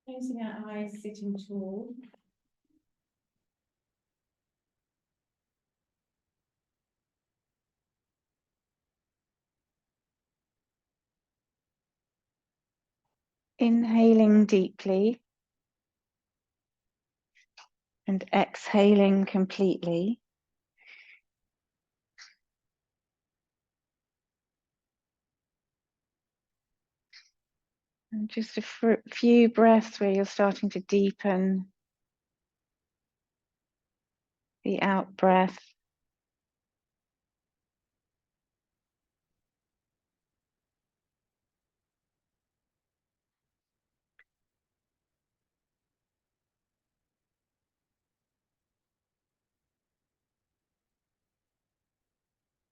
Closing our eyes, sitting tall. Inhaling deeply and exhaling completely. And just a few breaths where you're starting to deepen the out breath.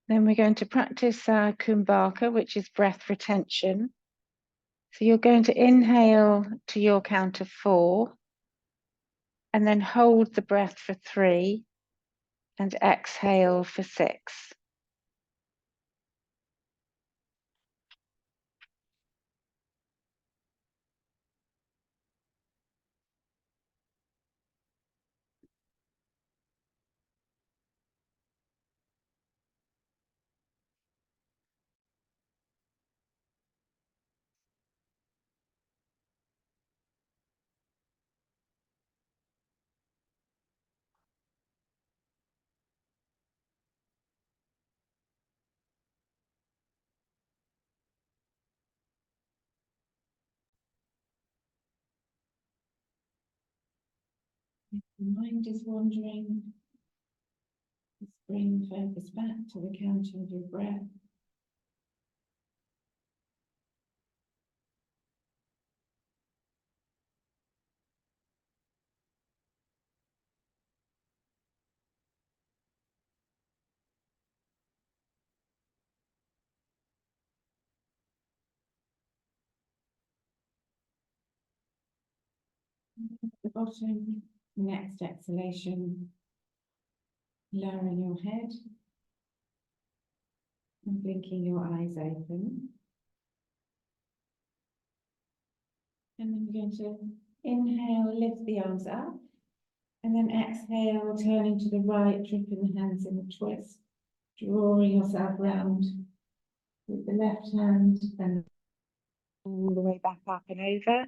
Then we're going to practice our kumbhaka, which is breath retention. So you're going to inhale to your count of 4, and then hold the breath for 3, and exhale for 6. If the mind is wandering, just bring focus back to the counting of your breath. At the bottom, next exhalation, lowering your head and blinking your eyes open. And then we're going to inhale, lift the arms up, and then exhale, turning to the right, dripping the hands in a twist, drawing yourself round with the left hand and all the way back up and over.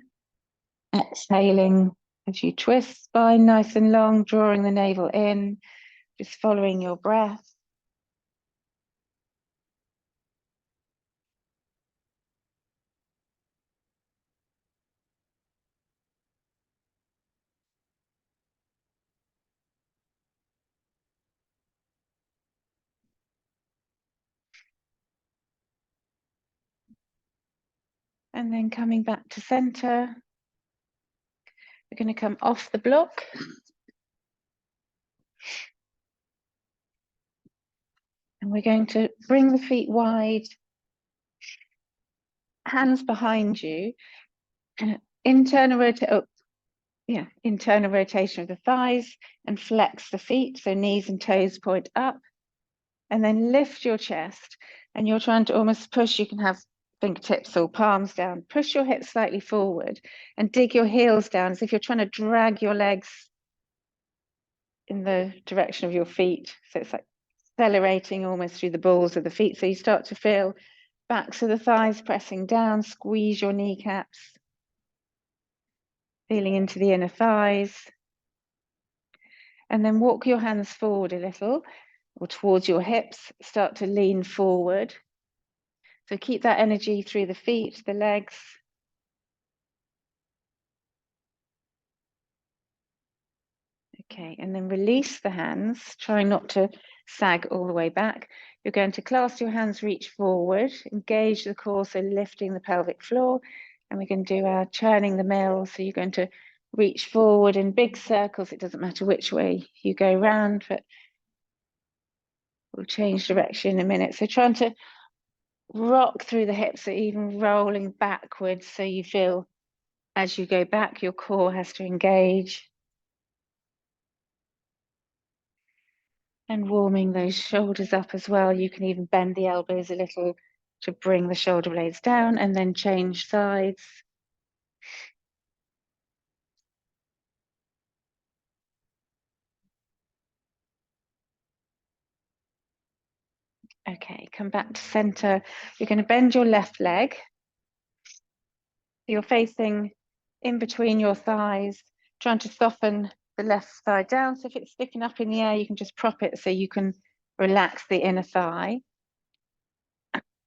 Exhaling as you twist, spine nice and long, drawing the navel in, just following your breath. And then coming back to center, we're going to come off the block. And we're going to bring the feet wide, hands behind you, internal rotation of the thighs, and flex the feet, so knees and toes point up, and then lift your chest, and you're trying to almost push. You can have fingertips or palms down, push your hips slightly forward and dig your heels down as if you're trying to drag your legs in the direction of your feet. So it's like accelerating almost through the balls of the feet. So you start to feel backs of the thighs pressing down, squeeze your kneecaps, feeling into the inner thighs. And then walk your hands forward a little or towards your hips, start to lean forward. So keep that energy through the feet, the legs. Okay, and then release the hands, try not to sag all the way back. You're going to clasp your hands, reach forward, engage the core, so lifting the pelvic floor. And we're going to do our churning the mill. So you're going to reach forward in big circles. It doesn't matter which way you go round, but we'll change direction in a minute. So trying to rock through the hips, so even rolling backwards, so you feel as you go back, your core has to engage. And warming those shoulders up as well. You can even bend the elbows a little to bring the shoulder blades down, and then change sides. Okay, come back to center. You're going to bend your left leg. You're facing in between your thighs, trying to soften the left side down. So if it's sticking up in the air, you can just prop it so you can relax the inner thigh.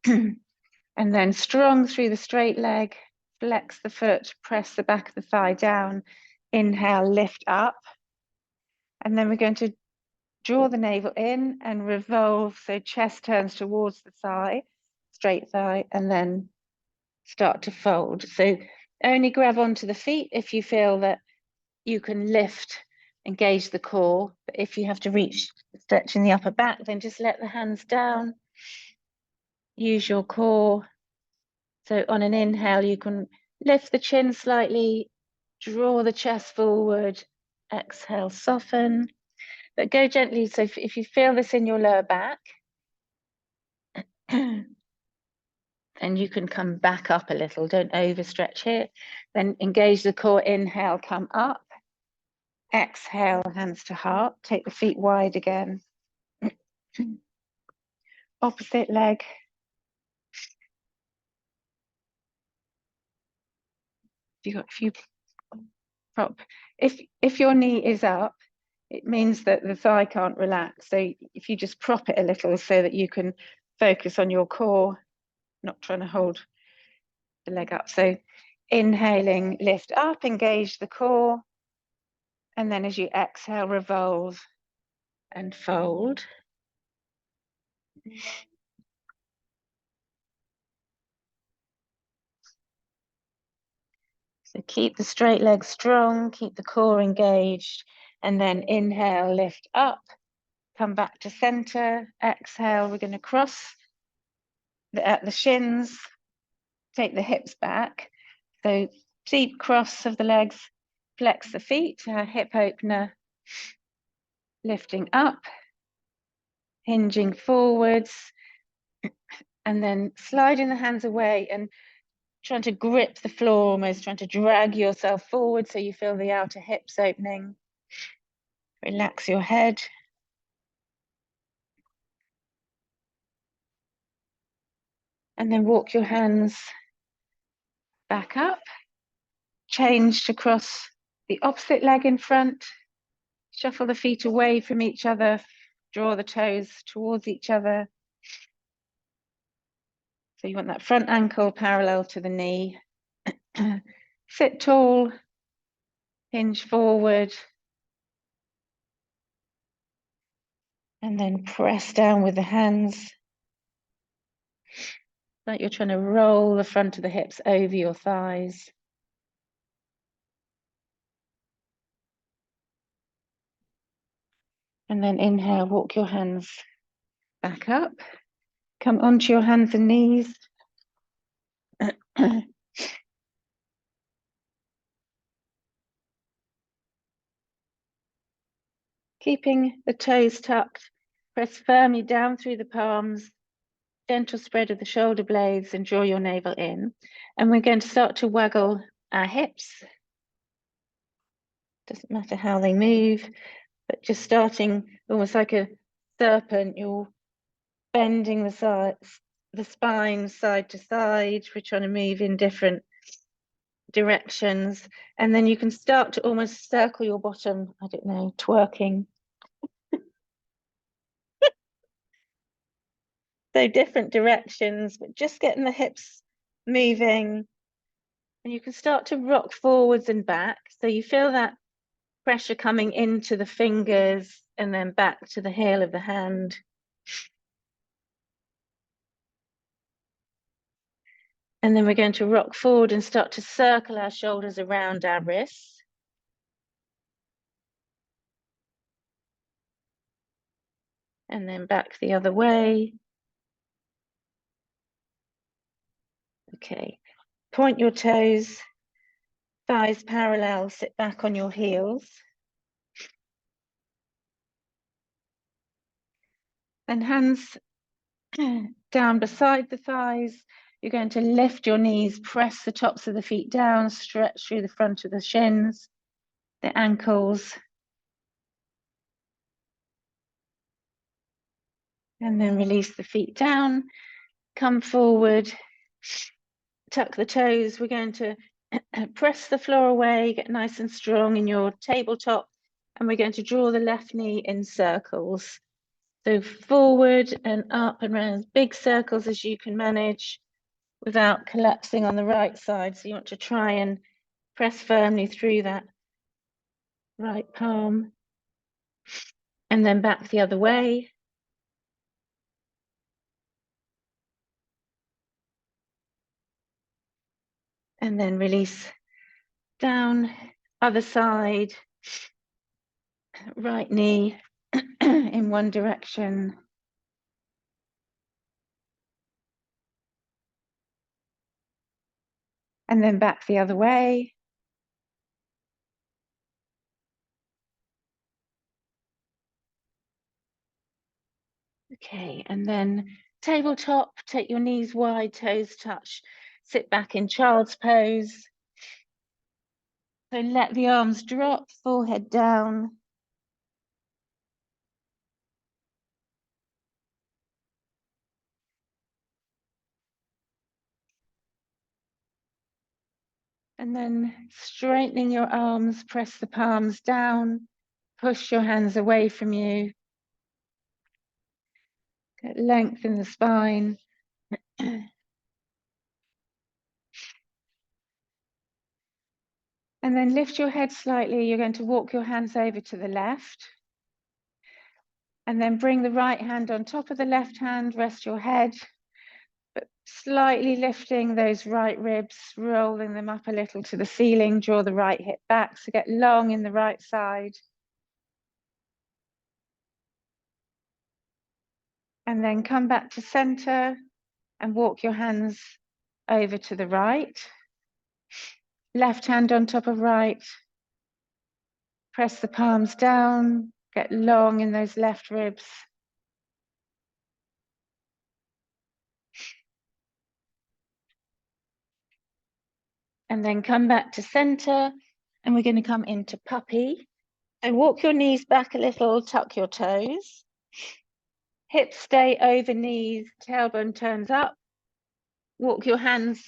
And then strong through the straight leg, flex the foot, press the back of the thigh down. Inhale, lift up. And then we're going to draw the navel in and revolve. So chest turns towards the thigh, straight thigh, and then start to fold. So only grab onto the feet if you feel that you can lift, engage the core. But if you have to reach, stretch in the upper back, then just let the hands down. Use your core. So on an inhale, you can lift the chin slightly, draw the chest forward, exhale, soften, but go gently. So if you feel this in your lower back, and you can come back up a little, don't overstretch here. Then engage the core, inhale, come up. Exhale, hands to heart, take the feet wide again. Opposite leg. If you prop, if your knee is up, it means that the thigh can't relax. So if you just prop it a little so that you can focus on your core, not trying to hold the leg up. So inhaling, lift up, engage the core. And then as you exhale, revolve and fold. So keep the straight leg strong, keep the core engaged, and then inhale, lift up, come back to center, exhale, we're going to cross at the shins, take the hips back. So deep cross of the legs, flex the feet, hip opener, lifting up, hinging forwards, and then sliding the hands away and trying to grip the floor, almost trying to drag yourself forward so you feel the outer hips opening. Relax your head. And then walk your hands back up. Change to cross the opposite leg in front. Shuffle the feet away from each other. Draw the toes towards each other. So you want that front ankle parallel to the knee. Sit tall. Hinge forward. And then press down with the hands. Like you're trying to roll the front of the hips over your thighs. And then inhale, walk your hands back up. Come onto your hands and knees. Keeping the toes tucked, press firmly down through the palms, gentle spread of the shoulder blades, and draw your navel in. And we're going to start to waggle our hips. Doesn't matter how they move, but just starting almost like a serpent, you're bending the sides, the spine side to side. We're trying to move in different directions. And then you can start to almost circle your bottom, I don't know, twerking. So different directions, but just getting the hips moving. And you can start to rock forwards and back. So you feel that pressure coming into the fingers and then back to the heel of the hand. And then we're going to rock forward and start to circle our shoulders around our wrists. And then back the other way. Okay, point your toes, thighs parallel, sit back on your heels. And hands down beside the thighs. You're going to lift your knees, press the tops of the feet down, stretch through the front of the shins, the ankles. And then release the feet down, come forward, tuck the toes. We're going to press the floor away, get nice and strong in your tabletop, and we're going to draw the left knee in circles. So forward and up and around, as big circles as you can manage without collapsing on the right side. So you want to try and press firmly through that right palm, and then back the other way. And then release down, other side, right knee in one direction. And then back the other way. Okay, and then tabletop, take your knees wide, toes touch, sit back in child's pose. So let the arms drop, forehead down. And then straightening your arms, press the palms down, push your hands away from you. Get length in the spine. And then lift your head slightly. You're going to walk your hands over to the left. And then bring the right hand on top of the left hand, rest your head, but slightly lifting those right ribs, rolling them up a little to the ceiling, draw the right hip back, so get long in the right side. And then come back to center and walk your hands over to the right. Left hand on top of right. Press the palms down, get long in those left ribs. And then come back to center, and we're going to come into puppy. So walk your knees back a little, tuck your toes. Hips stay over knees, tailbone turns up. Walk your hands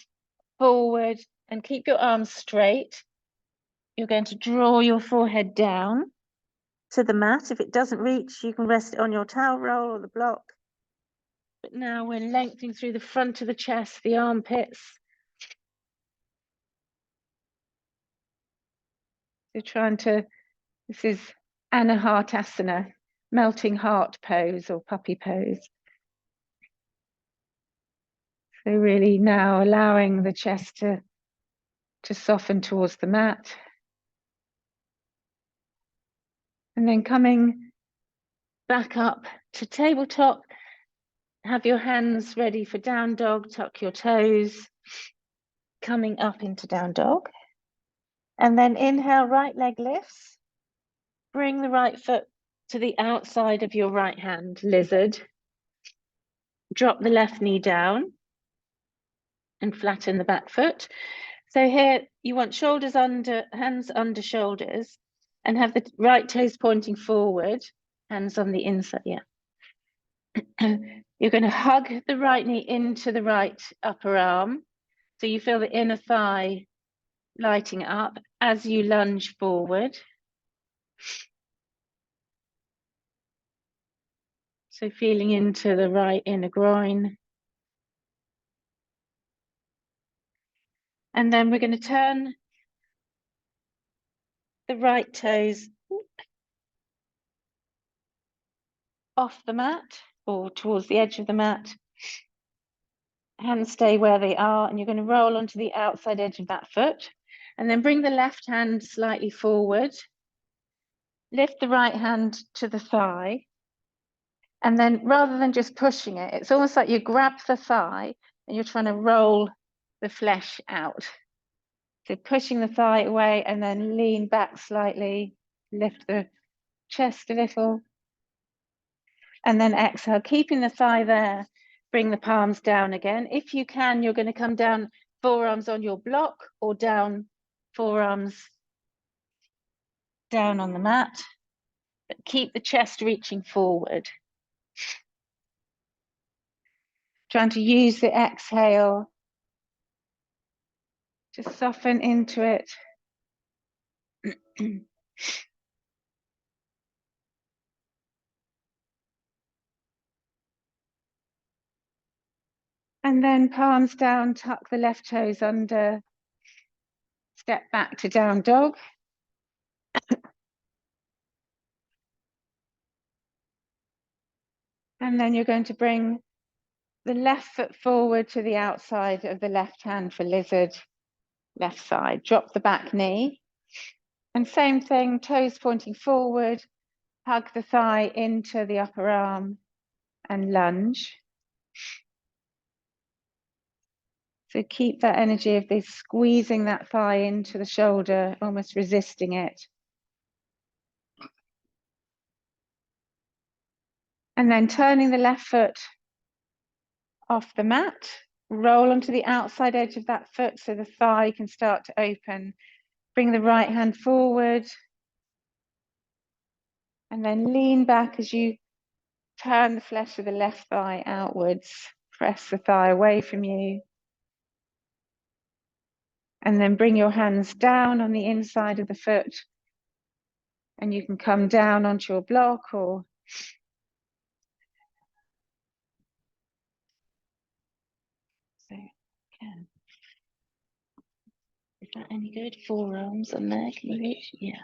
forward and keep your arms straight. You're going to draw your forehead down to the mat. If it doesn't reach, you can rest it on your towel roll or the block. But now we're lengthening through the front of the chest, the armpits. So trying to, this is Anahartasana, melting heart pose or puppy pose. So really now allowing the chest to soften towards the mat. And then coming back up to tabletop, have your hands ready for down dog, tuck your toes, coming up into down dog. And then inhale, right leg lifts. Bring the right foot to the outside of your right hand, lizard. Drop the left knee down and flatten the back foot. So here you want shoulders under, hands under shoulders, and have the right toes pointing forward, hands on the inside, yeah. You're going to hug the right knee into the right upper arm. So you feel the inner thigh lighting up as you lunge forward. So feeling into the right inner groin. And then we're going to turn the right toes off the mat or towards the edge of the mat. Hands stay where they are, and you're going to roll onto the outside edge of that foot. And then bring the left hand slightly forward. Lift the right hand to the thigh. And then rather than just pushing it, it's almost like you grab the thigh and you're trying to roll the flesh out. So pushing the thigh away and then lean back slightly, lift the chest a little. And then exhale, keeping the thigh there, bring the palms down again. If you can, you're going to come down, forearms on your block or down, forearms down on the mat. But keep the chest reaching forward. Trying to use the exhale to soften into it. And then palms down, tuck the left toes under, step back to down dog. And then you're going to bring the left foot forward to the outside of the left hand for lizard, left side. Drop the back knee. And same thing, toes pointing forward, hug the thigh into the upper arm and lunge. So keep that energy of this squeezing that thigh into the shoulder, almost resisting it. And then turning the left foot off the mat, roll onto the outside edge of that foot so the thigh can start to open. Bring the right hand forward. And then lean back as you turn the flesh of the left thigh outwards. Press the thigh away from you. And then bring your hands down on the inside of the foot. And you can come down onto your block or so can. Is that any good? Forearms on there, can you reach? Yeah.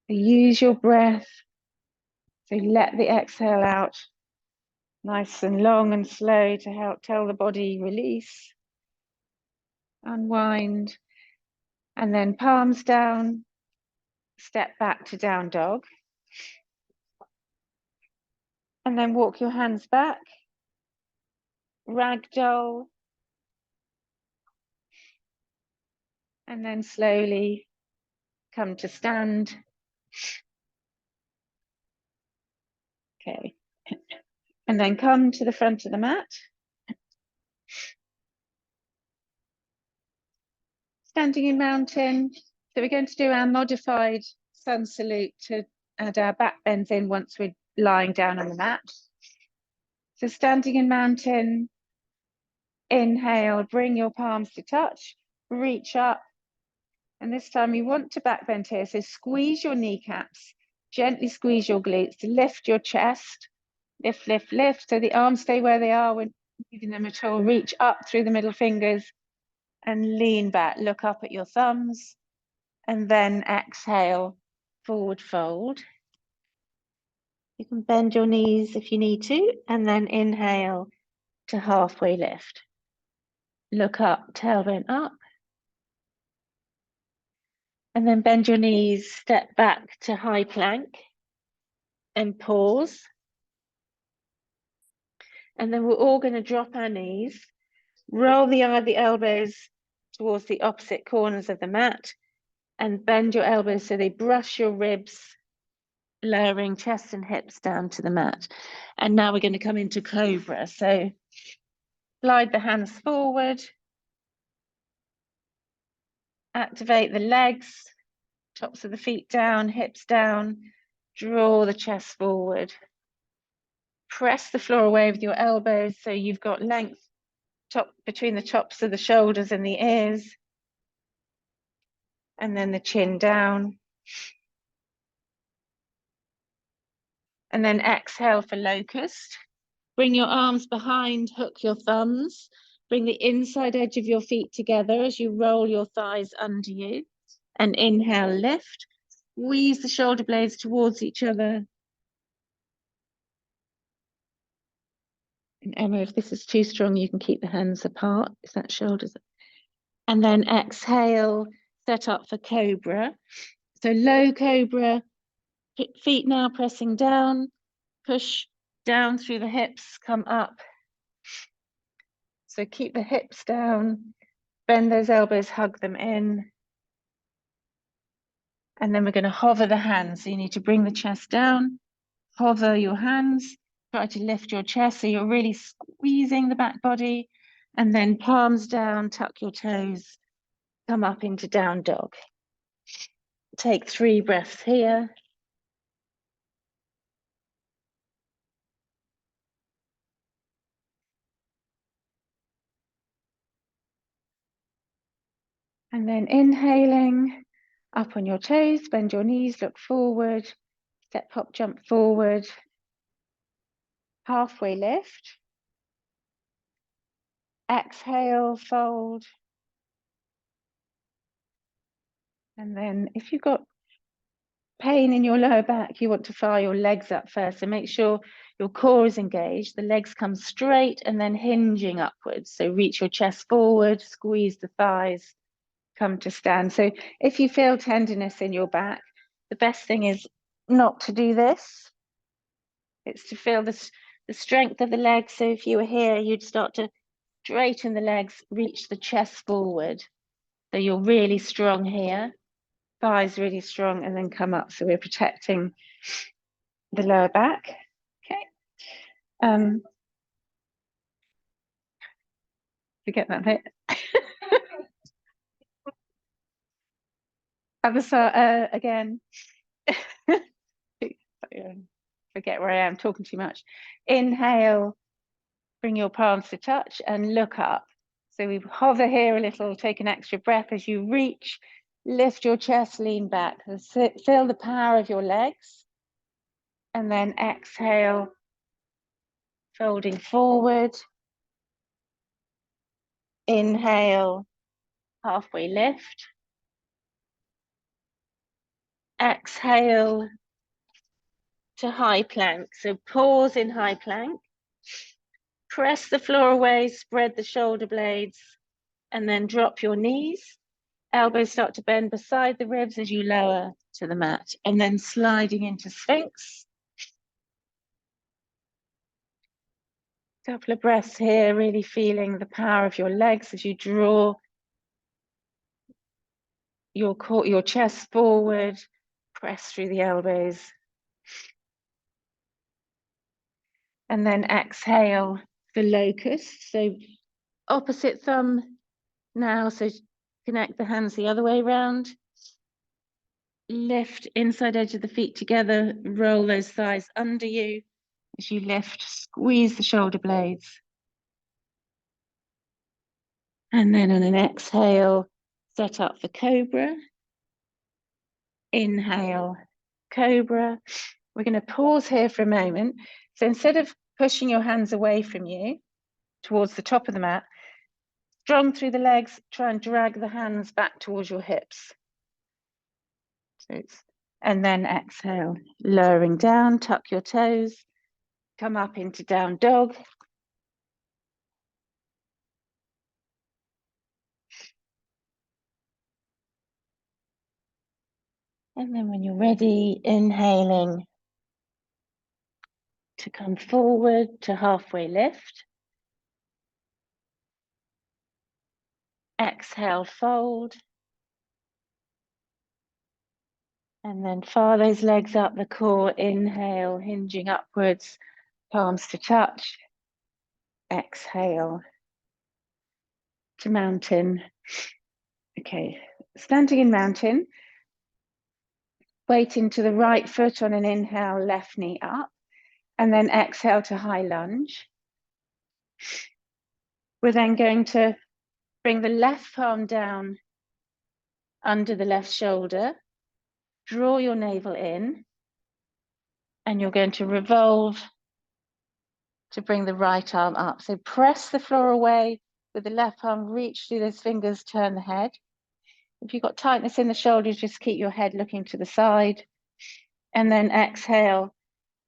Use your breath. So let the exhale out nice and long and slow to help tell the body release, unwind, and then palms down, step back to down dog. And then walk your hands back, ragdoll, and then slowly come to stand. Okay. And then come to the front of the mat. Standing in mountain. So we're going to do our modified sun salute to add our back bends in once we're lying down on the mat. So standing in mountain, inhale, bring your palms to touch, reach up. And this time you want to back bend here. So squeeze your kneecaps, gently squeeze your glutes to lift your chest. Lift, lift, lift. So the arms stay where they are when moving them at all. Reach up through the middle fingers and lean back. Look up at your thumbs. And then exhale, forward fold. You can bend your knees if you need to. And then inhale to halfway lift. Look up, tailbone up. And then bend your knees, step back to high plank. And pause. And then we're all going to drop our knees, roll the elbows towards the opposite corners of the mat, and bend your elbows so they brush your ribs, lowering chest and hips down to the mat. And now we're going to come into cobra. So slide the hands forward, activate the legs, tops of the feet down, hips down, draw the chest forward. Press the floor away with your elbows so you've got length between the tops of the shoulders and the ears. And then the chin down. And then exhale for locust. Bring your arms behind, hook your thumbs. Bring the inside edge of your feet together as you roll your thighs under you. And inhale, lift. Squeeze the shoulder blades towards each other. And Emma, if this is too strong, you can keep the hands apart. Is that shoulders? And then exhale, set up for cobra. So low cobra, feet now pressing down, push down through the hips, come up. So keep the hips down, bend those elbows, hug them in. And then we're going to hover the hands. So you need to bring the chest down, hover your hands, try to lift your chest so you're really squeezing the back body. And then palms down, tuck your toes, come up into down dog. Take 3 breaths here. And then inhaling, up on your toes, bend your knees, look forward, step, hop, jump forward, halfway lift. Exhale, fold. And then if you've got pain in your lower back, you want to fire your legs up first. So make sure your core is engaged, the legs come straight and then hinging upwards. So reach your chest forward, squeeze the thighs, come to stand. So if you feel tenderness in your back, the best thing is not to do this. It's to feel the strength of the legs. So if you were here, you'd start to straighten the legs, reach the chest forward. So you're really strong here, thighs really strong, and then come up. So we're protecting the lower back. Okay. Forget that bit. Other side again. Forget where I am, talking too much. Inhale, bring your palms to touch and look up. So we hover here a little, take an extra breath as you reach, lift your chest, lean back. Feel the power of your legs. And then exhale, folding forward. Inhale, halfway lift. Exhale to high plank. So pause in high plank. Press the floor away, spread the shoulder blades, and then drop your knees. Elbows start to bend beside the ribs as you lower to the mat, and then sliding into Sphinx. Couple of breaths here, really feeling the power of your legs as you draw your chest forward, press through the elbows. And then exhale the locust. So opposite thumb now, so connect the hands the other way around. Lift inside edge of the feet together, roll those thighs under you. As you lift, squeeze the shoulder blades. And then on an exhale, set up for cobra. Inhale, cobra. We're going to pause here for a moment. So instead of pushing your hands away from you towards the top of the mat, strong through the legs, try and drag the hands back towards your hips. And then exhale, lowering down, tuck your toes, come up into down dog. And then when you're ready, inhaling to come forward to halfway lift. Exhale, fold. And then fire those legs up the core. Inhale, hinging upwards, palms to touch. Exhale to mountain. Okay, standing in mountain. Weight into the right foot on an inhale, left knee up. And then exhale to high lunge. We're then going to bring the left palm down under the left shoulder. Draw your navel in. And you're going to revolve to bring the right arm up. So press the floor away with the left arm, reach through those fingers, turn the head. If you've got tightness in the shoulders, just keep your head looking to the side. And then exhale,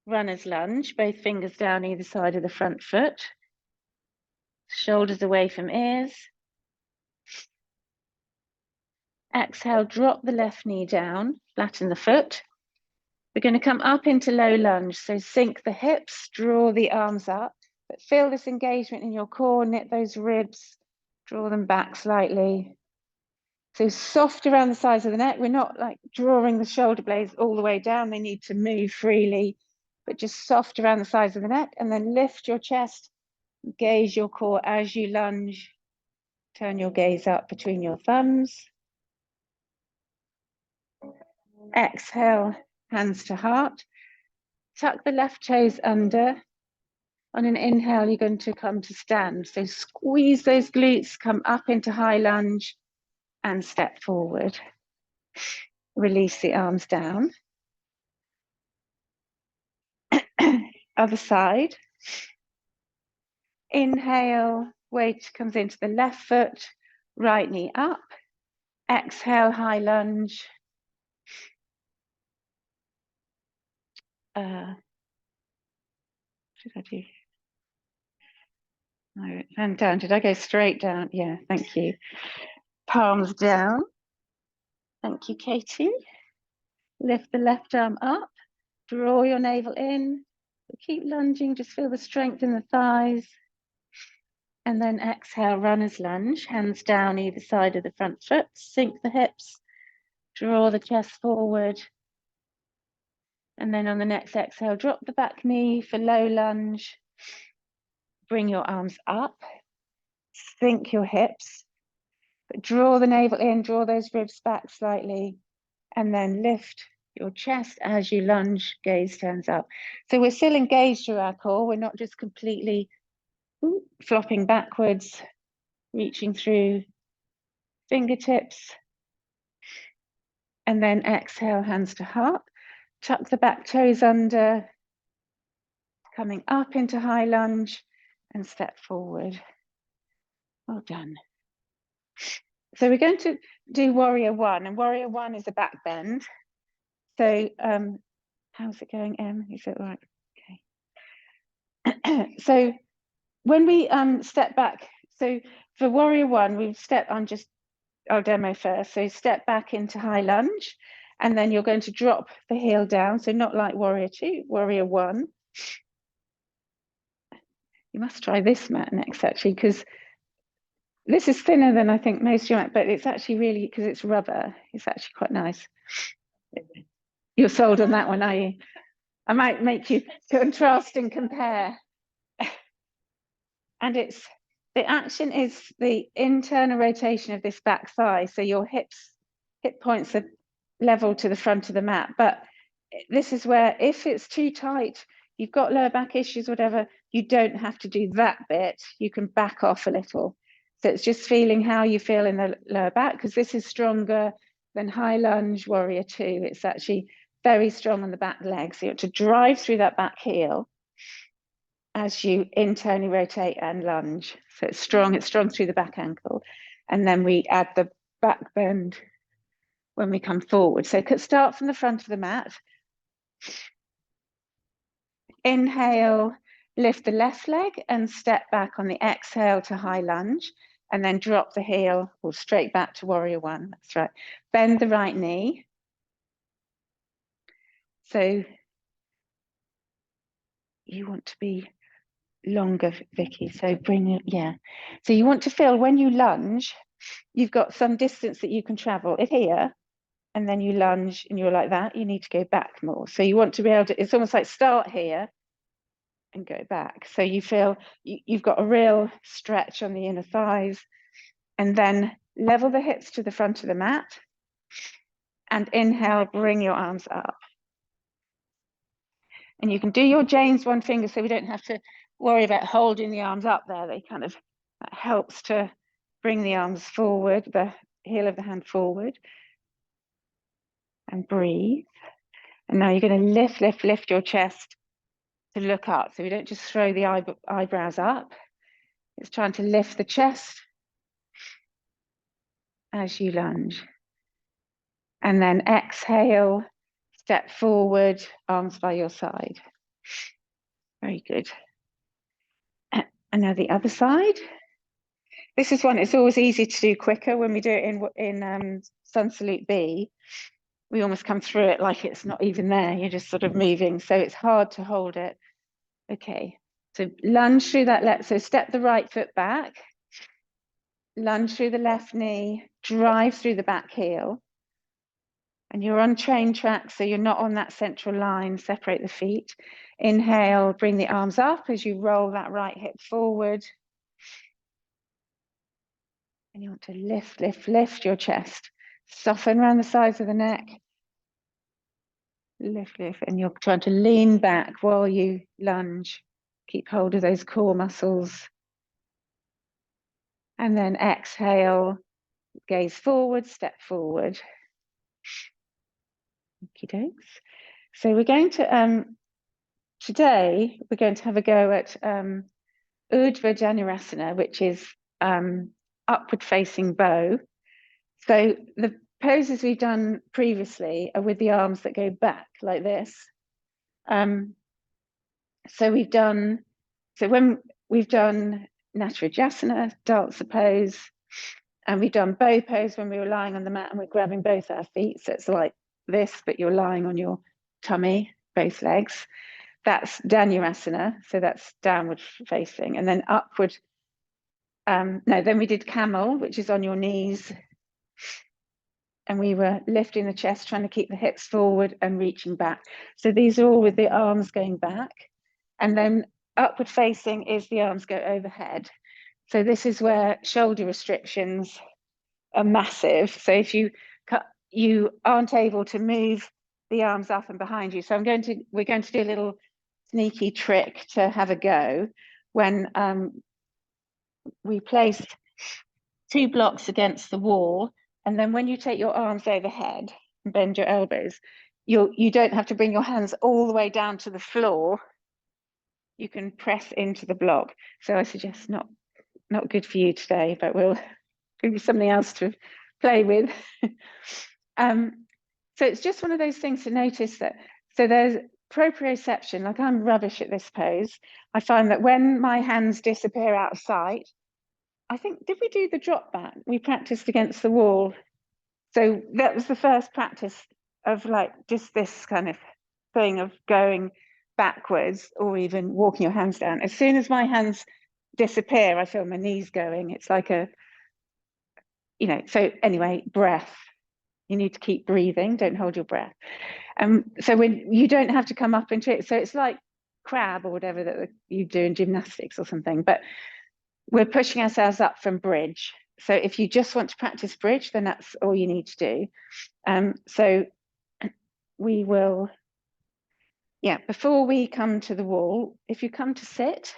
runner's lunge, both fingers down either side of the front foot. Shoulders away from ears. Exhale, drop the left knee down, flatten the foot. We're going to come up into low lunge. So sink the hips, draw the arms up, but feel this engagement in your core, knit those ribs, draw them back slightly. So soft around the sides of the neck. We're not like drawing the shoulder blades all the way down. They need to move freely, but just soft around the sides of the neck. And then lift your chest, gaze your core as you lunge. Turn your gaze up between your thumbs. Exhale, hands to heart. Tuck the left toes under. On an inhale, you're going to come to stand. So squeeze those glutes, come up into high lunge. and step forward. Release the arms down. Other side. Inhale, weight comes into the left foot, right knee up. Exhale, high lunge. What did I do? No, and down. Did I go straight down? Yeah, thank you. Palms down. Thank you, Katie. Lift the left arm up. Draw your navel in. Keep lunging, just feel the strength in the thighs. And then exhale, runner's lunge, hands down either side of the front foot, sink the hips, draw the chest forward. And then on the next exhale, drop the back knee for low lunge. Bring your arms up, sink your hips, but draw the navel in, draw those ribs back slightly, and then lift your chest as you lunge, gaze turns up. So we're still engaged through our core. We're not just completely flopping backwards, reaching through fingertips. And then exhale, hands to heart. Tuck the back toes under, coming up into high lunge and step forward. Well done. So we're going to do warrior one, and warrior one is a back bend. So how's it going, Em? Is it right? Okay. So when we step back, so for warrior one, we step on just our demo first. So step back into high lunge, and then you're going to drop the heel down. So not like warrior two, warrior one. You must try this mat next, actually, because this is thinner than I think most of your mat, but it's actually really, because it's rubber, it's actually quite nice. You're sold on that one, are you? I might make you contrast and compare. And the action is the internal rotation of this back thigh. So your hip points are level to the front of the mat. But this is where, if it's too tight, you've got lower back issues, whatever, you don't have to do that bit. You can back off a little. So it's just feeling how you feel in the lower back, because this is stronger than high lunge warrior two. It's actually very strong on the back leg. So you have to drive through that back heel as you internally rotate and lunge. So it's strong through the back ankle. And then we add the back bend when we come forward. So start from the front of the mat. Inhale, lift the left leg and step back on the exhale to high lunge, and then drop the heel or straight back to warrior one. That's right. Bend the right knee. So you want to be longer, Vicky. So bring it, yeah. So you want to feel when you lunge, you've got some distance that you can travel. If here, and then you lunge and you're like that, you need to go back more. So you want to be able to, it's almost like start here and go back. So you feel you've got a real stretch on the inner thighs, and then level the hips to the front of the mat, and inhale, bring your arms up. And you can do your James one finger, so we don't have to worry about holding the arms up there. They kind of, that helps to bring the arms forward, the heel of the hand forward, and breathe. And now you're going to lift your chest to look up. So we don't just throw the eyebrows up. It's trying to lift the chest as you lunge. And then exhale, step forward, arms by your side. Very good. And now the other side. This is one, it's always easy to do quicker when we do it in Sun Salute B. We almost come through it like it's not even there. You're just sort of moving. So it's hard to hold it. Okay, so lunge through that so step the right foot back, lunge through the left knee, drive through the back heel. And you're on train track, so you're not on that central line. Separate the feet. Inhale, bring the arms up as you roll that right hip forward. And you want to lift your chest. Soften around the sides of the neck. Lift, and you're trying to lean back while you lunge. Keep hold of those core muscles. And then exhale, gaze forward, step forward. Okie dokes. So we're going to, today, we're going to have a go at Urdhva Dhanurasana, which is upward facing bow. So the poses we've done previously are with the arms that go back like this. So when we've done Natarajasana, dancer pose, and we've done bow pose when we were lying on the mat and we're grabbing both our feet. So it's like this, but you're lying on your tummy, both legs. That's Dhanurasana, so that's downward facing. And then upward, then we did camel, which is on your knees. And we were lifting the chest, trying to keep the hips forward and reaching back. So these are all with the arms going back. And then upward facing is the arms go overhead. So this is where shoulder restrictions are massive. So if you aren't able to move the arms up and behind you. So we're going to do a little sneaky trick to have a go when we placed 2 blocks against the wall. And then when you take your arms overhead and bend your elbows, you don't have to bring your hands all the way down to the floor. You can press into the block. So I suggest not good for you today, but we'll give you something else to play with. So it's just one of those things to notice that, so there's proprioception, like I'm rubbish at this pose. I find that when my hands disappear out of sight, I think, did we do the drop back? We practiced against the wall. So that was the first practice of like just this kind of thing of going backwards or even walking your hands down. As soon as my hands disappear, I feel my knees going. It's like so anyway, breath. You need to keep breathing, don't hold your breath. So when you don't have to come up into it, so it's like crab or whatever that you do in gymnastics or something, but we're pushing ourselves up from bridge. So if you just want to practice bridge, then that's all you need to do. So we will, before we come to the wall, if you come to sit,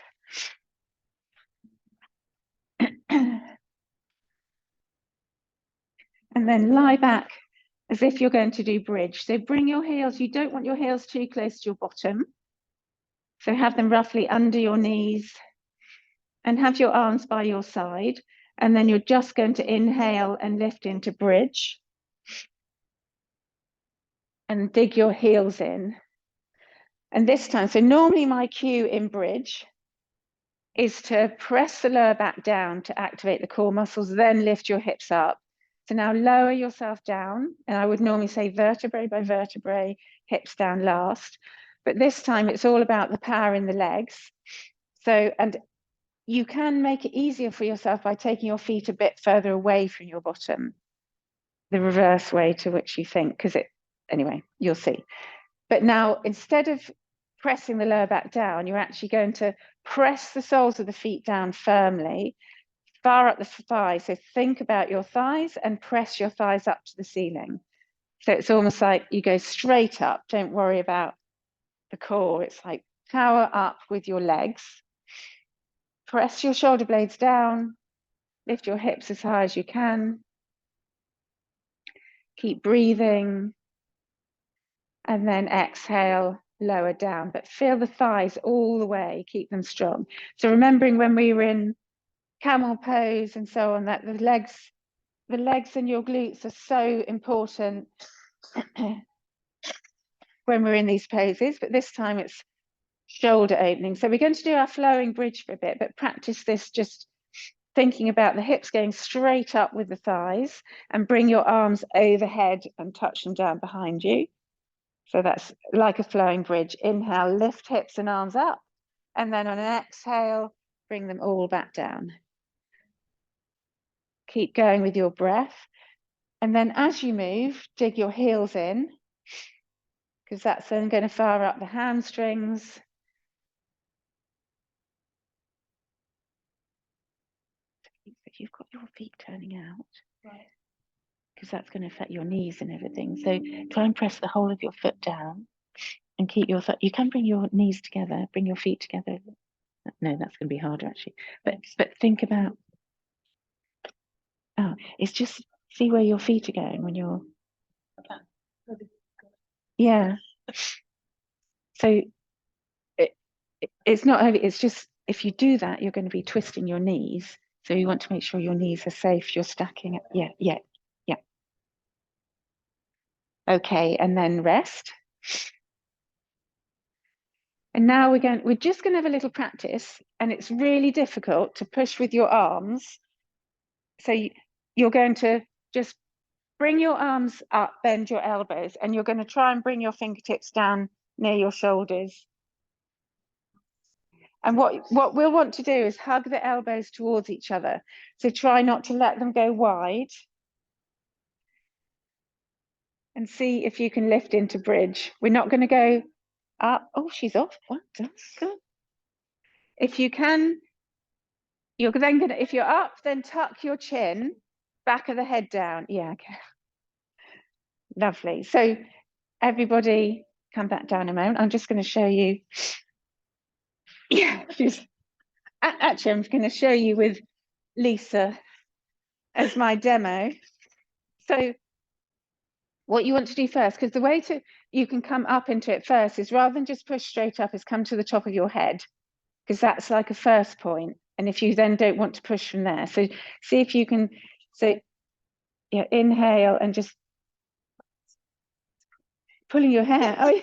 and then lie back as if you're going to do bridge. So bring your heels, you don't want your heels too close to your bottom. So have them roughly under your knees and have your arms by your side. And then you're just going to inhale and lift into bridge. And dig your heels in. And this time, so normally my cue in bridge is to press the lower back down to activate the core muscles, then lift your hips up. So now lower yourself down. And I would normally say vertebrae by vertebrae, hips down last. But this time it's all about the power in the legs. So, and you can make it easier for yourself by taking your feet a bit further away from your bottom, the reverse way to which you think, because anyway, you'll see. But now, instead of pressing the lower back down, you're actually going to press the soles of the feet down firmly, far up the thighs. So think about your thighs and press your thighs up to the ceiling. So it's almost like you go straight up. Don't worry about the core. It's like power up with your legs. Press your shoulder blades down. Lift your hips as high as you can. Keep breathing. And then exhale, lower down, but feel the thighs all the way, keep them strong. So remembering when we were in camel pose and so on, that the legs and your glutes are so important when we're in these poses, but this time it's shoulder opening. So we're going to do our flowing bridge for a bit, but practice this just thinking about the hips going straight up with the thighs and bring your arms overhead and touch them down behind you. So that's like a flowing bridge. Inhale, lift hips and arms up. And then on an exhale, bring them all back down. Keep going with your breath. And then as you move, dig your heels in, because that's then going to fire up the hamstrings. If you've got your feet turning out, right, because that's going to affect your knees and everything. So try and press the whole of your foot down and keep your, you can bring your knees together, bring your feet together. No, that's going to be harder actually. But think about, It's just see where your feet are going when you're, yeah. So it's not heavy, it's just, if you do that, you're going to be twisting your knees. So you want to make sure your knees are safe. You're stacking it. Yeah, yeah, yeah. Okay, and then rest. And now we're just going to have a little practice, and it's really difficult to push with your arms. So you're going to just bring your arms up, bend your elbows, and you're going to try and bring your fingertips down near your shoulders. And what we'll want to do is hug the elbows towards each other. So try not to let them go wide. And see if you can lift into bridge. We're not going to go up. Oh, she's off. What? If you can, you're then going to, if you're up, then tuck your chin, back of the head down. Yeah, okay. Lovely. So everybody come back down a moment. I'm just going to show you. Yeah, actually, I'm going to show you with Lisa as my demo. So what you want to do first, because the way you can come up into it first is, rather than just push straight up, is come to the top of your head, because that's like a first point. And if you then don't want to push from there, so see if you can, so yeah, inhale and just pulling your hair. Oh, yeah.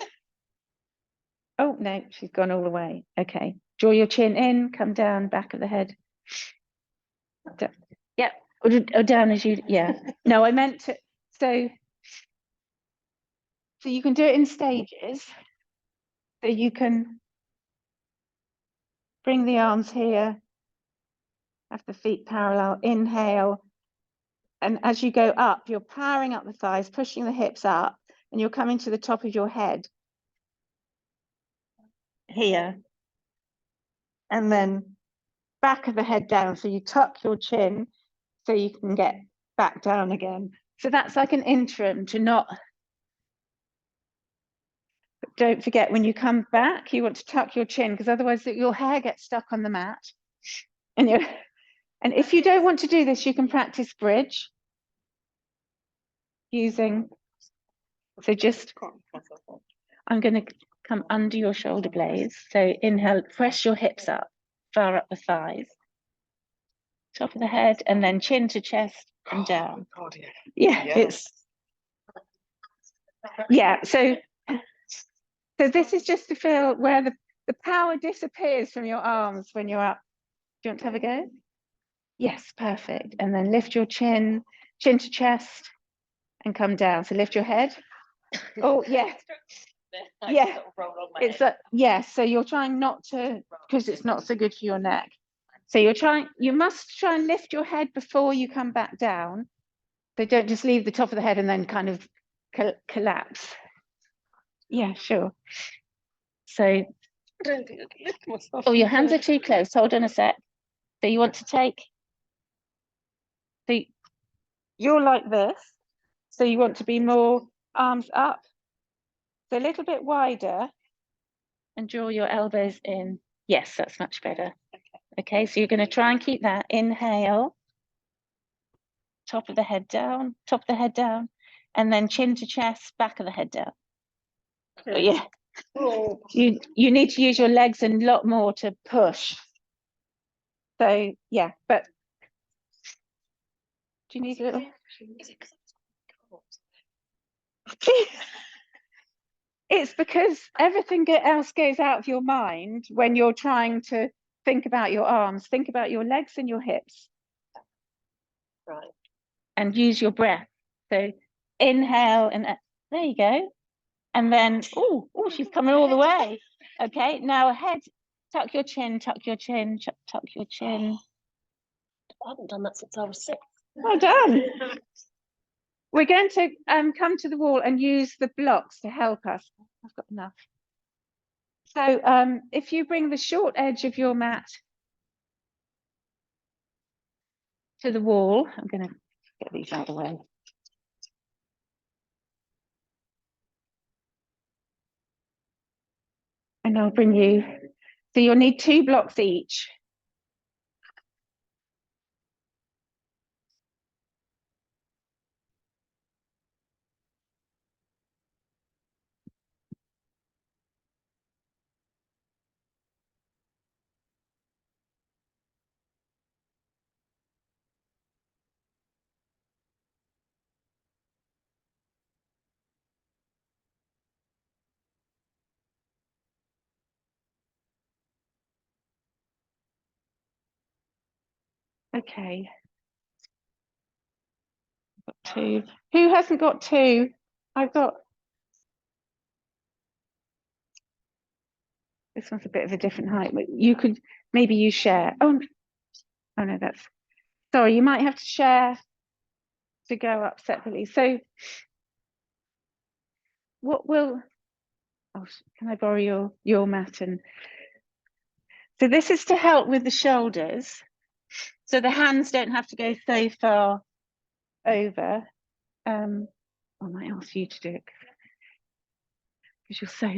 Oh no, she's gone all the way. Okay, draw your chin in, come down, back of the head. Yeah, or down as you, yeah. No, I meant to, so you can do it in stages. So you can bring the arms here, have the feet parallel, inhale. And as you go up, you're powering up the thighs, pushing the hips up, and you're coming to the top of your head here. And then back of the head down. So you tuck your chin so you can get back down again. So that's like an interim to not, don't forget when you come back, you want to tuck your chin, because otherwise your hair gets stuck on the mat. And if you don't want to do this, you can practice bridge using, so just, I'm going to come under your shoulder blades. So inhale, press your hips up, far up the thighs, top of the head, and then chin to chest and down. God, yeah, it's, yeah. So this is just to feel where the power disappears from your arms when you're up. Do you want to have a go? Yes, perfect. And then lift your chin to chest, and come down. So lift your head. Oh, yeah. Yeah, it's a, yes. So you're trying not to, because it's not so good for your neck. So you must try and lift your head before you come back down. So don't just leave the top of the head and then kind of collapse. Yeah, sure. So, oh, your hands are too close. Hold on a sec. So you want to take, so you're like this. So you want to be more arms up. So a little bit wider, and draw your elbows in. Yes, that's much better. Okay, so you're going to try and keep that. Inhale, top of the head down, and then chin to chest, back of the head down. Oh, yeah. You need to use your legs a lot more to push. So yeah, but do you need a little? It's because everything else goes out of your mind when you're trying to think about your arms. Think about your legs and your hips. Right. And use your breath. So inhale, and there you go. And then, oh, she's coming all the way. Okay, now head, tuck your chin, tuck your chin. I haven't done that since I was 6. Well done. We're going to come to the wall and use the blocks to help us. I've got enough. So if you bring the short edge of your mat to the wall, I'm going to get these out of the way. And I'll bring you, so you'll need 2 blocks each. Okay. Got 2. Who hasn't got 2? I've got. This one's a bit of a different height. You could maybe you share. Oh no, that's. Sorry, you might have to share to go up separately. So what will, oh, can I borrow your mat? And so this is to help with the shoulders. So the hands don't have to go so far over. I might ask you to do it because you're so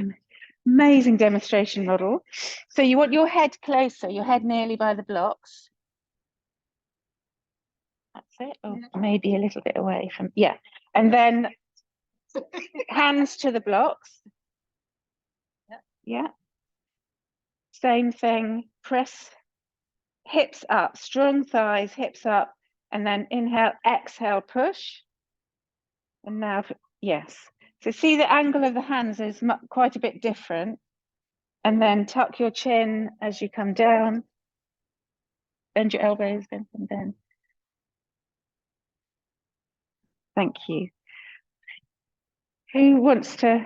amazing demonstration model. So you want your head closer, your head nearly by the blocks. That's it. Or maybe a little bit away from, yeah. And then hands to the blocks. Yeah. Same thing. Press hips up, strong thighs, hips up, and then inhale, exhale, push. And now, yes. So see the angle of the hands is quite a bit different. And then tuck your chin as you come down. Bend your elbows, bend them down. Thank you. Who wants to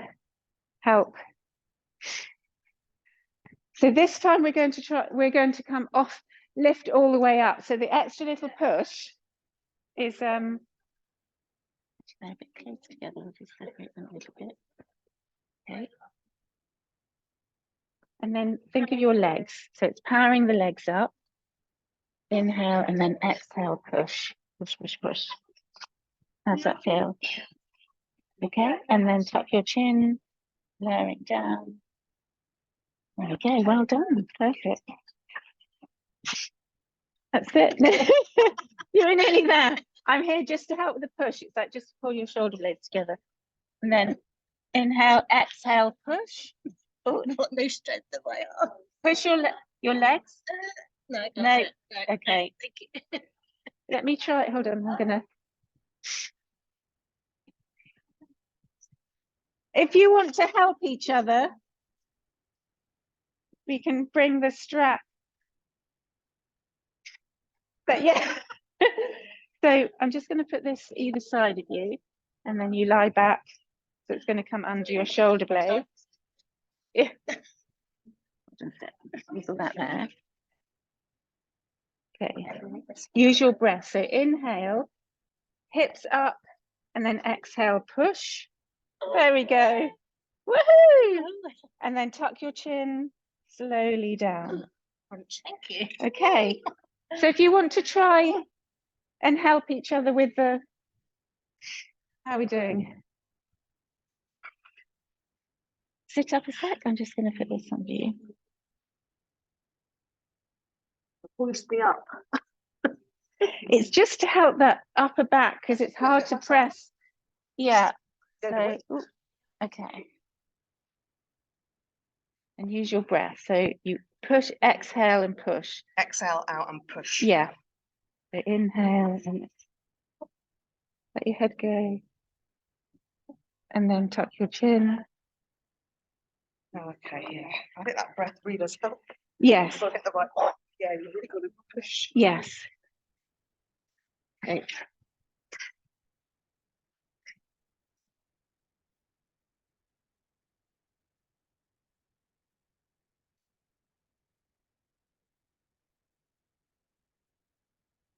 help? So this time we're going to come off, lift all the way up. So the extra little push is they're a bit close together. I'll just separate them a little bit. Okay. And then think of your legs. So it's powering the legs up. Inhale and then exhale, push, push, push, push. How's that feel? Okay, and then tuck your chin, lowering down. There we go, well done, perfect. That's it. You're nearly there. I'm here just to help with the push. It's like just pull your shoulder blades together. And then inhale, exhale, push. Oh, no strength in my arm. Push your legs. No. Okay. Thank you. Let me try it. Hold on. I'm gonna. If you want to help each other, we can bring the strap. But yeah. So I'm just going to put this either side of you, and then you lie back. So it's going to come under your shoulder blade. Yeah. Wiggle that there. Okay. Use your breath. So inhale, hips up, and then exhale, push. There we go. Woohoo! And then tuck your chin slowly down. Thank you. Okay. So if you want to try and help each other with the, how are we doing? Sit up a sec. I'm just going to put this on you. Hoist me up. It's just to help that upper back because it's hard to press. Yeah. So, okay. And use your breath. So you push, exhale, and push. Exhale out and push. Yeah. So inhale and let your head go. And then tuck your chin. Okay, yeah. I think that breath really does help. Yes. So I get the right one. Yeah, you really got to push. Yes. Okay.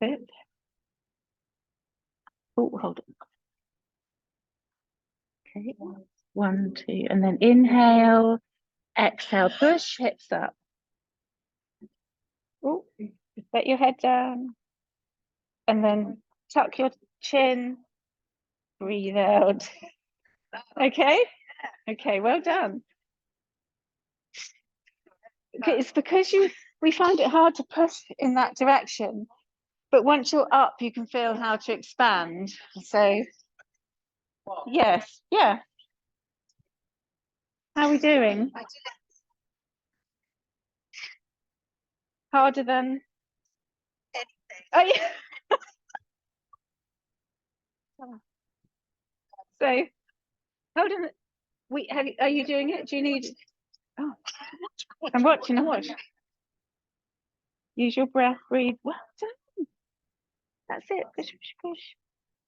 Good. Oh, hold on. Okay. 1, 2, and then inhale, exhale, push, hips up. Oh, let your head down. And then tuck your chin, breathe out. Okay. Okay, well done. Okay, it's because we find it hard to push in that direction, but once you're up, you can feel how to expand. So, yes, yeah. How are we doing? Harder than anything. Oh yeah. So, hold on. Are you doing it? Do you need? Oh, I'm watching. Use your breath. Breathe. Well done. That's it. Push, push, push.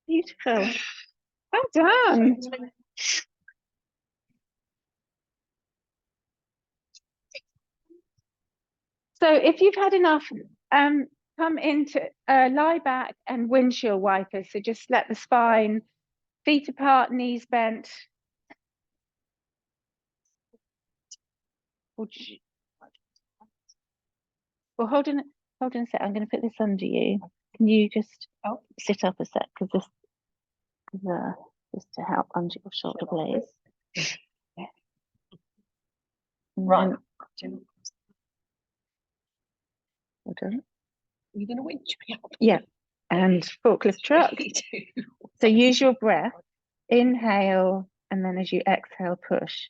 Beautiful. Well done. So if you've had enough, come into lie back and windshield wipers. So just let the spine, feet apart, knees bent. Well, hold on a sec. I'm going to put this under you. Can you just sit up a sec? Because this is just to help under your shoulder blades. Right. Hold on. You're going to winch me up. Yeah. And forklift truck. So use your breath. Inhale, and then as you exhale, push.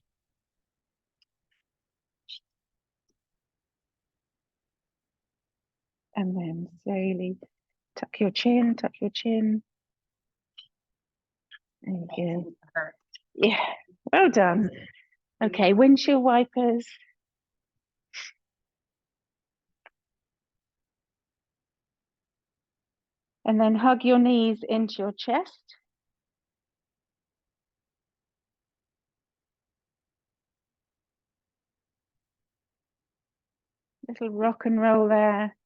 And then slowly tuck your chin, tuck your chin. There you go. Yeah, well done. Okay, windshield wipers. And then hug your knees into your chest. Little rock and roll there.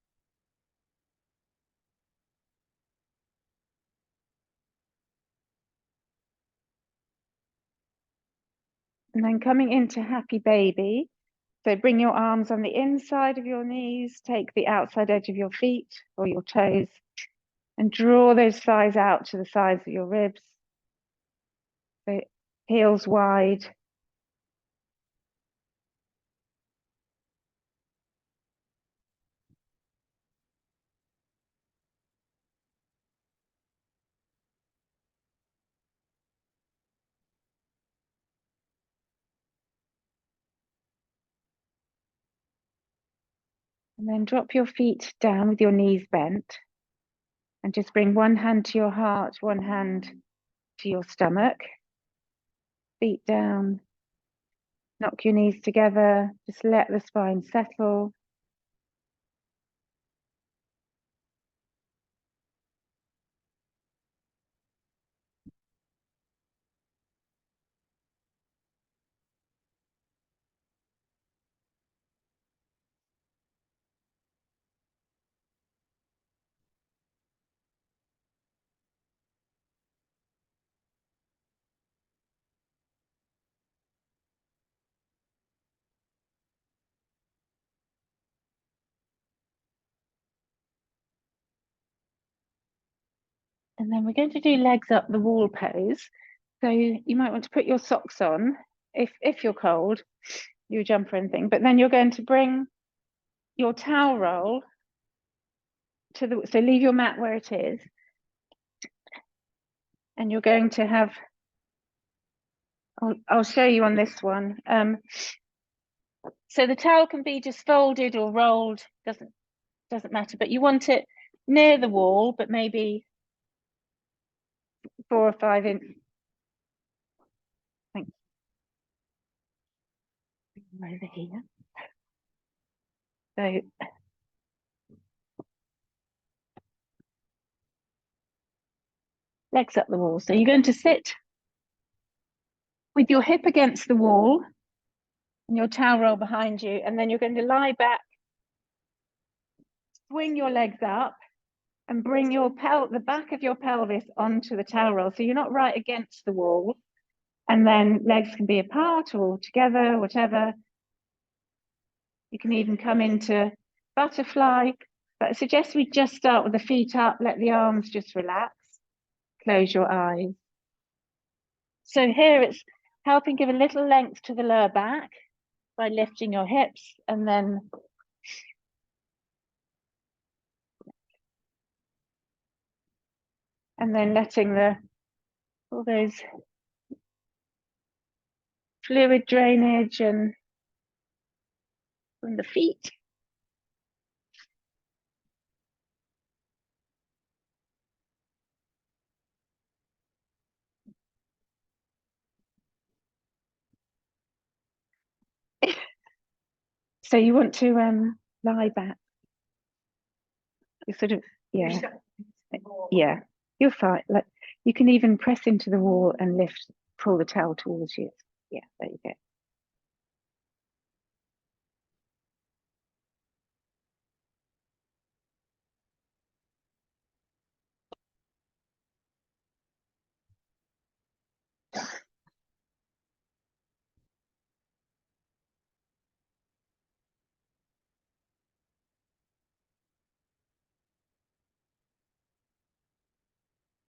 And then coming into happy baby. So bring your arms on the inside of your knees, take the outside edge of your feet or your toes and draw those thighs out to the sides of your ribs. So heels wide. And then drop your feet down with your knees bent and just bring one hand to your heart, one hand to your stomach. Feet down, knock your knees together, just let the spine settle. And then we're going to do legs up the wall pose. So you might want to put your socks on if you're cold, your jumper or anything, but then you're going to bring your towel roll to the, so leave your mat where it is. And you're going to have, I'll show you on this one. So the towel can be just folded or rolled, doesn't matter, but you want it near the wall, but maybe 4 or 5 inch. Thanks. Over here. So legs up the wall. So you're going to sit with your hip against the wall and your towel roll behind you, and then you're going to lie back, swing your legs up, and bring your the back of your pelvis onto the towel roll. So you're not right against the wall, and then legs can be apart or together, whatever. You can even come into butterfly, but I suggest we just start with the feet up, let the arms just relax, close your eyes. So here it's helping give a little length to the lower back by lifting your hips and then letting all those fluid drainage and from the feet. So you want to lie back. You sort of, yeah. Yeah, you're fine. Like, you can even press into the wall and pull the towel towards you. Yeah, there you go.